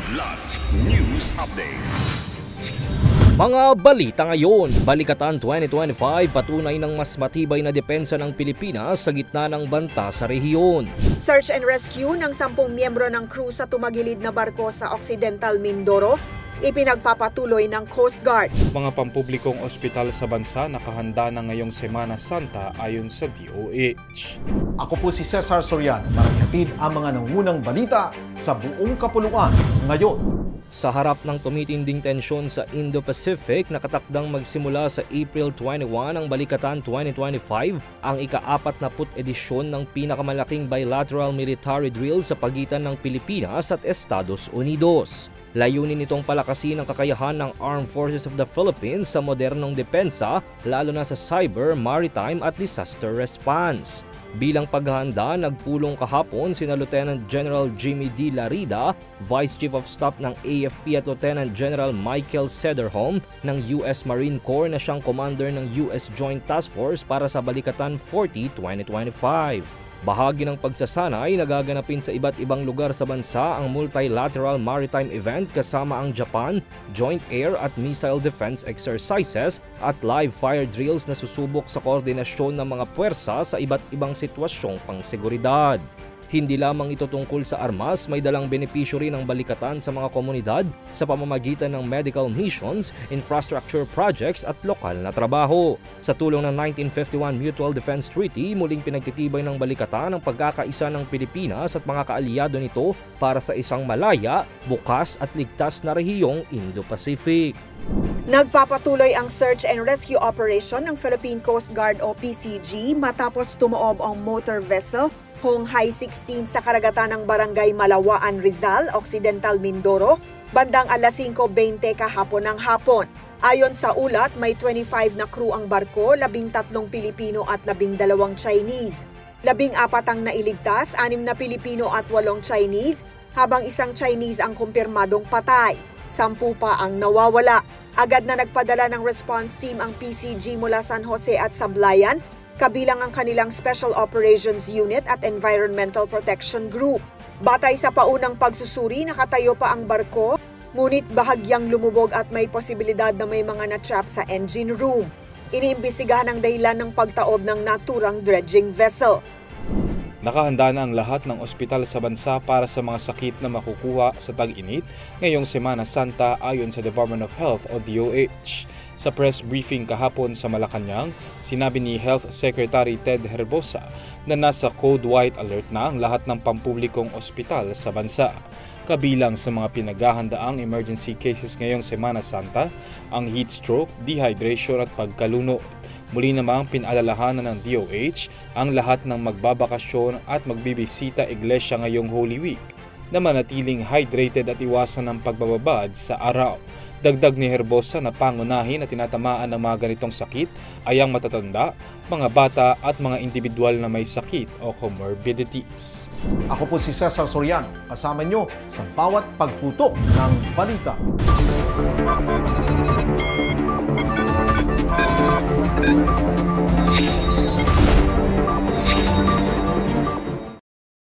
Kilat News Updates. Mga balita ngayon, Balikatan 2025 patunay ng mas matibay na depensa ng Pilipinas sa gitna ng banta sa rehiyon. Search and rescue ng 10 miyembro ng crew sa tumagilid na barko sa Occidental Mindoro, ipinagpapatuloy ng Coast Guard. Mga pampublikong ospital sa bansa nakahanda na ngayong Semana Santa ayon sa DOH. Ako po si Cesar Soriano para ihatid ang mga nangunang balita sa buong kapuluan ngayon. Sa harap ng tumitinding tensyon sa Indo-Pacific, nakatakdang magsimula sa April 21 ang Balikatan 2025, ang ika-40 edisyon ng pinakamalaking bilateral military drill sa pagitan ng Pilipinas at Estados Unidos. Layunin nitong palakasin ang kakayahan ng Armed Forces of the Philippines sa modernong depensa, lalo na sa cyber, maritime at disaster response. Bilang paghahanda, nagpulong kahapon sina Lieutenant General Jimmy D. Larida, Vice Chief of Staff ng AFP at Lieutenant General Michael Sederholm ng US Marine Corps na siyang commander ng US Joint Task Force para sa Balikatan 40 2025. Bahagi ng pagsasanay, nagaganapin sa iba't ibang lugar sa bansa ang multilateral maritime event kasama ang Japan, joint air at missile defense exercises at live fire drills na susubok sa koordinasyon ng mga puwersa sa iba't ibang sitwasyong pangseguridad. Hindi lamang ito tungkol sa armas, may dalang benepisyo rin ang balikatan sa mga komunidad sa pamamagitan ng medical missions, infrastructure projects at lokal na trabaho. Sa tulong ng 1951 Mutual Defense Treaty, muling pinagtitibay ng balikatan ang pagkakaisa ng Pilipinas at mga kaalyado nito para sa isang malaya, bukas at ligtas na rehiyong Indo-Pacific. Nagpapatuloy ang search and rescue operation ng Philippine Coast Guard o PCG matapos tumoob ang motor vessel Honghai 16 sa karagatan ng Barangay Malawaan, Rizal, Occidental Mindoro, bandang alas 5:20 kahapon ng hapon. Ayon sa ulat, may 25 na crew ang barko, 13 Pilipino at 12 Chinese. 14 ang nailigtas, 6 na Pilipino at 8 Chinese, habang isang Chinese ang kumpirmadong patay. 10 pa ang nawawala. Agad na nagpadala ng response team ang PCG mula San Jose at Sablayan, kabilang ang kanilang Special Operations Unit at Environmental Protection Group. Batay sa paunang pagsusuri, nakatayo pa ang barko, ngunit bahagyang lumubog at may posibilidad na may mga na-trap sa engine room. Iniimbestigahan ang dahilan ng pagtaob ng naturang dredging vessel. Nakahanda na ang lahat ng ospital sa bansa para sa mga sakit na makukuha sa tag-init ngayong Semana Santa ayon sa Department of Health o DOH. Sa press briefing kahapon sa Malacanang, sinabi ni Health Secretary Ted Herbosa na nasa Code White Alert na ang lahat ng pampublikong ospital sa bansa. Kabilang sa mga pinaghahandaang emergency cases ngayong Semana Santa, ang heat stroke, dehydration at pagkalunod. Muli namang pinaalalahanan ng DOH ang lahat ng magbabakasyon at magbibisita iglesia ngayong Holy Week na manatiling hydrated at iwasan ng pagbababad sa araw. Dagdag ni Herbosa na pangunahin at tinatamaan ng mga ganitong sakit ay ang matatanda, mga bata at mga individual na may sakit o comorbidities. Ako po si Cesar Soriano, kasama nyo sa bawat pagputok ng balita.